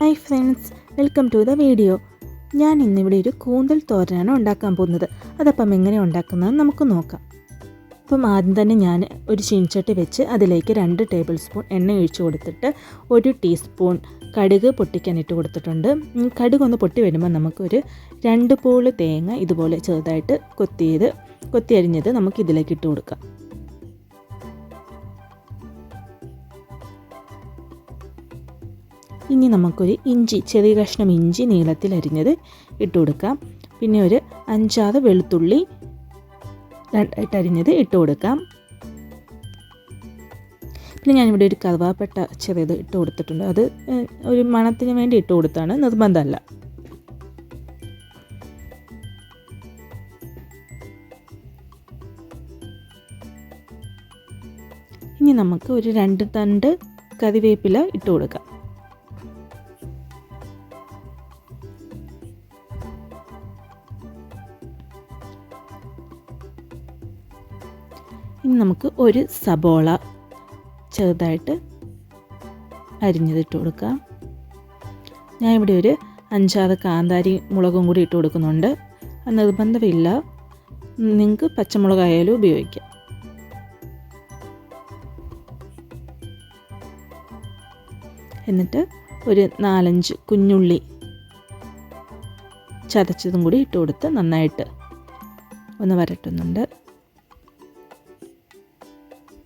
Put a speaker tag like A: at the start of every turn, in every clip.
A: Hi friends, welcome to the video. ഞാൻ ഇന്നിവിടെ ഒരു കൂന്തൽ തോരനാണ് ഉണ്ടാക്കാൻ പോകുന്നത്. അതപ്പം എങ്ങനെ ഉണ്ടാക്കുന്നതെന്ന് നമുക്ക് നോക്കാം. അപ്പം ആദ്യം തന്നെ ഞാൻ ഒരു ചീനച്ചട്ടി വെച്ച് അതിലേക്ക് 2 ടേബിൾ സ്പൂൺ എണ്ണ ഒഴിച്ച് കൊടുത്തിട്ട് 1 ടീസ്പൂൺ കടുക് പൊട്ടിക്കാൻ ഇട്ട് കൊടുത്തിട്ടുണ്ട്. കടുക് ഒന്ന് പൊട്ടി വരുമ്പോൾ നമുക്കൊരു 2 പൂള് തേങ്ങ ഇതുപോലെ ചെറുതായിട്ട് കൊത്തി അരിഞ്ഞത് നമുക്ക് ഇതിലേക്ക് ഇട്ട് കൊടുക്കാം. ഇനി നമുക്കൊരു ചെറിയ കഷ്ണം ഇഞ്ചി നീളത്തിൽ അരിഞ്ഞത് ഇട്ട് കൊടുക്കാം. പിന്നെ ഒരു 5-6 വെളുത്തുള്ളി രണ്ടായിട്ട് അരിഞ്ഞത് ഇട്ട് കൊടുക്കാം. പിന്നെ ഞാനിവിടെ ഒരു കറുവാപ്പട്ട ചെറിയത് ഇട്ട് കൊടുത്തിട്ടുണ്ട്. അത് ഒരു മണത്തിന് വേണ്ടി ഇട്ട് കൊടുത്താണ്, നിർബന്ധമല്ല. ഇനി നമുക്ക് ഒരു 2 തണ്ട് കറിവേപ്പില ഇട്ട് കൊടുക്കാം. ഇനി നമുക്ക് ഒരു സബോള ചെറുതായിട്ട് അരിഞ്ഞതിട്ട് കൊടുക്കാം. ഞാൻ ഇവിടെ ഒരു 5-6 കാന്താരി മുളകും കൂടി ഇട്ട് കൊടുക്കുന്നുണ്ട്. അത് നിർബന്ധമില്ല, നിങ്ങൾക്ക് പച്ചമുളകായാലും ഉപയോഗിക്കാം. എന്നിട്ട് ഒരു 4-5 കുഞ്ഞുള്ളി ചതച്ചതും കൂടി ഇട്ട് കൊടുത്ത് നന്നായിട്ട് ഒന്ന് വരട്ടുന്നുണ്ട്.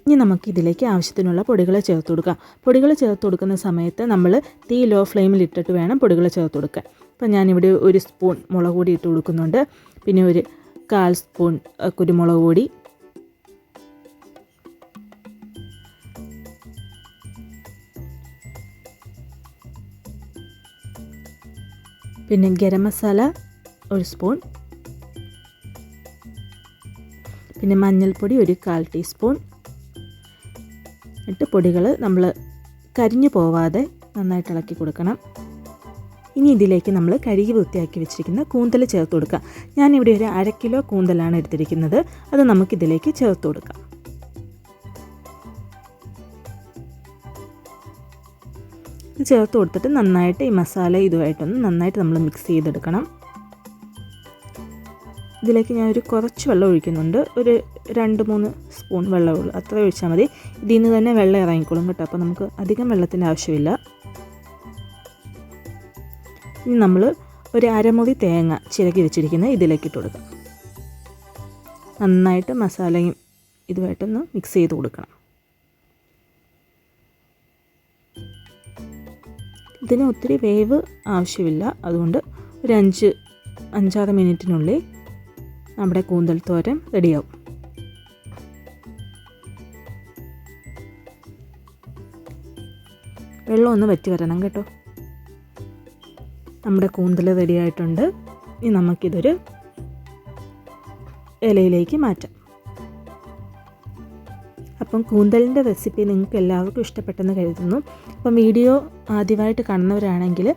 A: ഇനി നമുക്കിതിലേക്ക് ആവശ്യത്തിനുള്ള പൊടികൾ ചേർത്ത് കൊടുക്കാം. പൊടികൾ ചേർത്ത് കൊടുക്കുന്ന സമയത്ത് നമ്മൾ തീ ലോ ഫ്ലെയിമിൽ ഇട്ടിട്ട് വേണം പൊടികൾ ചേർത്ത് കൊടുക്കാൻ. അപ്പോൾ ഞാനിവിടെ 1 സ്പൂൺ മുളക് പൊടി ഇട്ട് കൊടുക്കുന്നുണ്ട്. പിന്നെ ഒരു 1/4 സ്പൂൺ കുരുമുളക് പൊടി, പിന്നെ ഗരം മസാല 1 സ്പൂൺ, പിന്നെ മഞ്ഞൾപ്പൊടി ഒരു 1/4 ടീസ്പൂൺ ഇട്ട് പൊടികൾ നമ്മൾ കരിഞ്ഞു പോവാതെ നന്നായിട്ട് ഇളക്കി കൊടുക്കണം. ഇനി ഇതിലേക്ക് നമ്മൾ കഴുകി വൃത്തിയാക്കി വെച്ചിരിക്കുന്ന കൂന്തൽ ചേർത്ത് കൊടുക്കാം. ഞാനിവിടെ ഒരു 1/2 കിലോ കൂന്തലാണ് എടുത്തിരിക്കുന്നത്. അത് നമുക്കിതിലേക്ക് ചേർത്ത് കൊടുക്കാം. ഇത് ചേർത്ത് കൊടുത്തിട്ട് നന്നായിട്ട് ഈ മസാല ഇതുമായിട്ടൊന്ന് നന്നായിട്ട് നമ്മൾ മിക്സ് ചെയ്തെടുക്കണം. ഇതിലേക്ക് ഞാനൊരു കുറച്ച് വെള്ളം ഒഴിക്കുന്നുണ്ട്. ഒരു 2-3 സ്പൂൺ വെള്ളമുള്ളൂ, അത്ര ഒഴിച്ചാൽ മതി. ഇതിൽ നിന്ന് തന്നെ വെള്ളം ഇറങ്ങിക്കോളും കേട്ടോ, അപ്പോൾ നമുക്ക് അധികം വെള്ളത്തിൻ്റെ ആവശ്യമില്ല. ഇനി നമ്മൾ ഒരു അരമുറി തേങ്ങ ചിരകി വെച്ചിരിക്കുന്നത് ഇതിലേക്ക് ഇട്ട് കൊടുക്കാം. നന്നായിട്ട് മസാലയും ഇതുമായിട്ടൊന്ന് മിക്സ് ചെയ്ത് കൊടുക്കണം. ഇതിന് ഒത്തിരി വേവ് ആവശ്യമില്ല, അതുകൊണ്ട് ഒരു 5-6 മിനിറ്റിനുള്ളിൽ നമ്മുടെ കൂന്തൽ തോരൻ റെഡിയാവും. വെള്ളം ഒന്ന് വറ്റി വരണം കേട്ടോ. നമ്മുടെ കൂന്തൽ റെഡിയായിട്ടുണ്ട്. ഇനി നമുക്കിതൊരു ഇലയിലേക്ക് മാറ്റാം. അപ്പം കൂന്തലിൻ്റെ റെസിപ്പി നിങ്ങൾക്ക് എല്ലാവർക്കും ഇഷ്ടപ്പെട്ടെന്ന് കരുതുന്നു. അപ്പം വീഡിയോ ആദ്യമായിട്ട് കാണുന്നവരാണെങ്കിൽ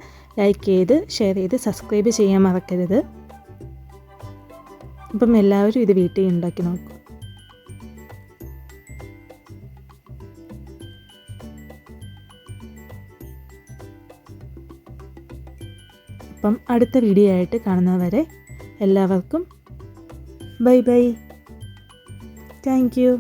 A: ലൈക്ക് ചെയ്ത് ഷെയർ ചെയ്ത് സബ്സ്ക്രൈബ് ചെയ്യാൻ മറക്കരുത്. അപ്പം എല്ലാവരും ഇത് വീട്ടിൽ ഉണ്ടാക്കി നോക്കും. അപ്പം അടുത്ത വീഡിയോ ആയിട്ട് കാണുന്നവരെ എല്ലാവർക്കും ബൈ ബൈ. Thank you.